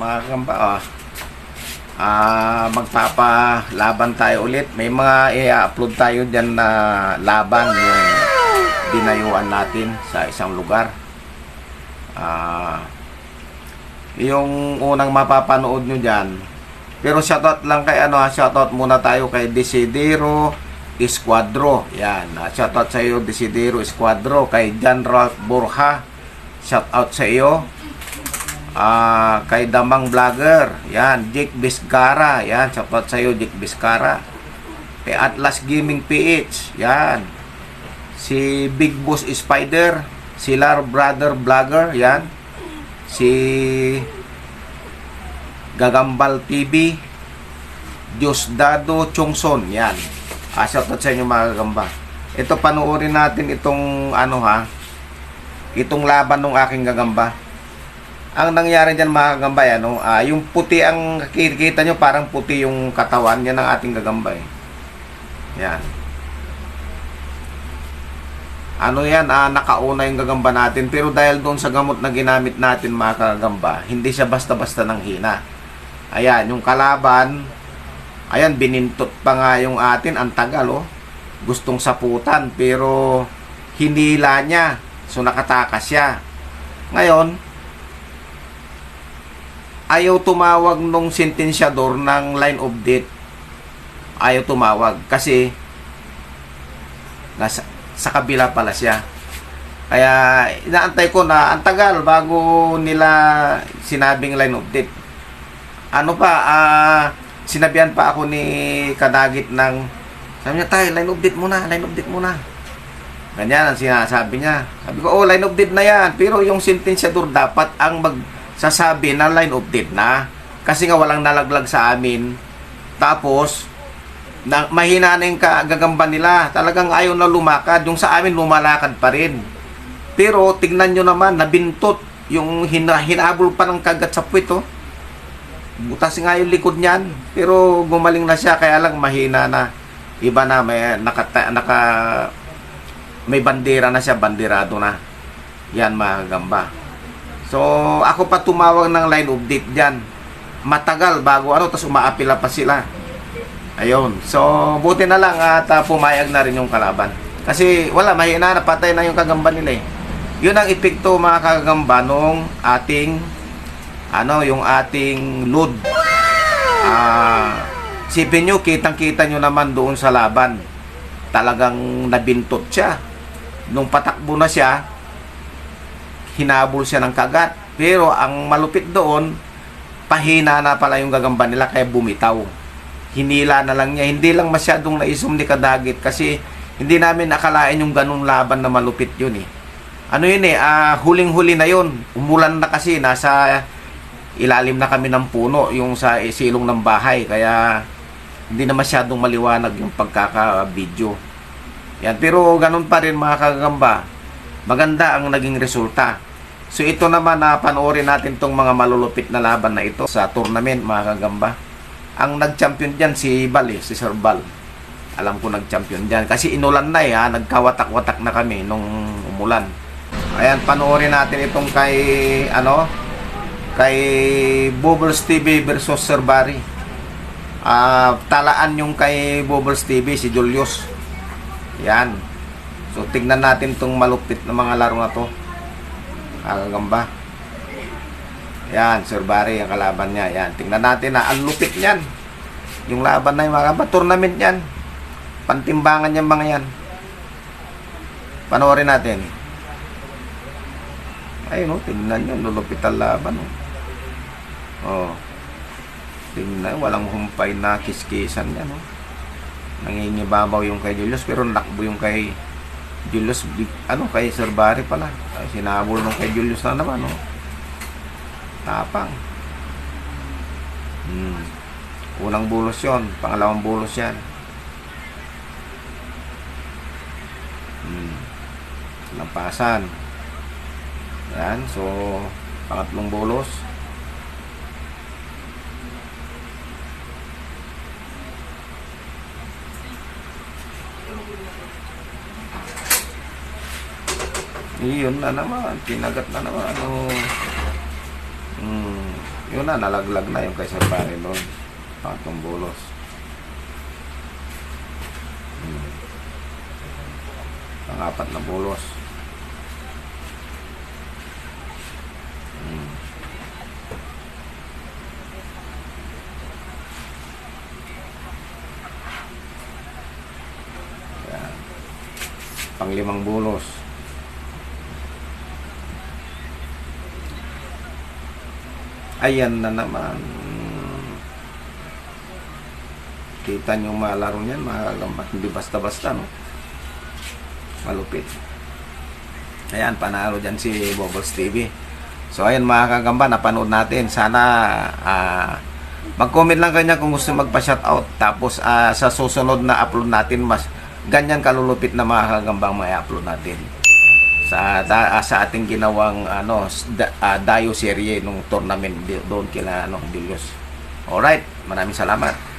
mga kagamba, magpapalaban tayo ulit. May mga i-upload tayo dyan na laban yung dinayuan natin sa isang lugar. Yung unang mapapanood nyo dyan. Pero shoutout lang kay shoutout muna tayo kay Desidero Escuadro. Yan, shoutout sa iyo Desidero Escuadro. Kay John Ralph Borja, shoutout sa iyo. Kay Damang Vlogger, yan, Jake Vizcara, yan, shoutout sa iyo Jake Vizcara. Kay Atlas Gaming PH, yan, si Big Boss Spider, si Lar Brother Vlogger, yan, si Gagambal TV, Diosdado Chongson, yan. Shoutout sa inyo mga gagamba. Ito, panoorin natin itong itong laban ng aking gagamba. Ang nangyari dyan mga kagambay, yung puti ang kikita nyo, parang puti yung katawan, yan ang ating gagambay. Yan. Nakauna yung gagamba natin, pero dahil doon sa gamot na ginamit natin mga kagamba, hindi siya basta-basta nang hina. Ayan, yung kalaban, ayan, binintot pa nga yung atin, ang tagal, gustong saputan, pero hinila niya, so nakatakas siya. Ngayon, ayaw tumawag nung sentensyador ng line of death. Ayaw tumawag kasi sa kabila pala siya. Kaya inaantay ko na ang tagal bago nila sinabing line of death. Sinabihan pa ako ni Kadagit ng, sabi niya, tayo, line of death muna, line of death muna. Ganyan ang sinasabi niya. Sabi ko, line of death na yan. Pero yung sentensyador dapat ang sasabi na line of death na, kasi nga walang nalaglag sa amin. Tapos mahina na yung gagamba nila, talagang ayaw na lumakad. Yung sa amin lumalakad pa rin, pero tignan nyo naman, nabintot yung hinabol pa ng kagat sa puwit. Butas nga yung likod niyan, pero gumaling na siya. Kaya lang mahina na, iba na, may bandera na siya, banderado na yan mga gagamba. So, ako pa tumawag ng line of death dyan. Matagal bago tapos umaapila pa sila. Ayun. So, buti na lang at pumayag na rin yung kalaban. Kasi wala, mahina, napatay na yung kagamba nila eh. Yun ang epekto mga kagamba nung ating yung ating load. Sipin nyo, kitang-kita nyo naman doon sa laban. Talagang nabintot siya. Nung patakbo na siya, hinabol siya ng kagat. Pero ang malupit doon, pahina na pala yung gagamba nila, kaya bumitaw. Hinila na lang niya. Hindi lang masyadong naisum ni Kadagit kasi hindi namin akalain yung ganung laban na malupit yun eh. Huling-huli na yun. Umulan na kasi, nasa ilalim na kami ng puno, yung sa silong ng bahay. Kaya hindi na masyadong maliwanag yung pagkaka-video. Yan. Pero ganun pa rin mga kagamba, maganda ang naging resulta. So ito naman panoorin natin tong mga malulupit na laban na ito sa tournament mga kagamba. Ang nag-champion dyan si Sir Bal. Alam ko nag-champion dyan kasi inulan na nagkawatak-watak na kami nung umulan. Ayan, panoorin natin itong kay Bubbles TV versus Sir Barry. Talaan yung kay Bubbles TV si Julius. Yan. So, tignan natin itong malupit na mga laro na to. Kagamba. Yan, Sir Barry, ang kalaban niya. Yan, tignan natin na. Ang lupit niyan. Yung laban na yung mga kagamba. Tournament yan. Pantimbangan yung mga yan. Panoorin natin. Ayun, tignan nyo. Lulupit ang laban. Tignan, walang humpay na kiskisan yan. Nangingibabaw yung kay Julius, pero nakbo yung kay Julius, kay Sir Barry pala. Sinabol nung kay Julius na naman, tapang. Unang bulos yon, pangalawang bulos yan. Lampasan. Yan, so pangatlong bulos. Iyon na naman, kinagat na naman. Yun na, nalaglag na yung kay Sir Barry doon. Patong bulos. Pang-apat na bulos. Yan. Pang-limang bulos. Ayan na naman. Kita nyo malaro niyan, mga kagamba. Hindi basta-basta, no? Malupit. Ayan, panalo dyan si Bubbles TV. So, ayan mga kagamba, napanood natin. Sana, mag-comment lang kanya kung gusto magpa-shoutout. Tapos, sa susunod na upload natin, mas ganyan kalulupit na mga kagambang may upload natin. Sa ating ginawang Dayo serie nung tournament doon kila Dilios. Alright, maraming salamat.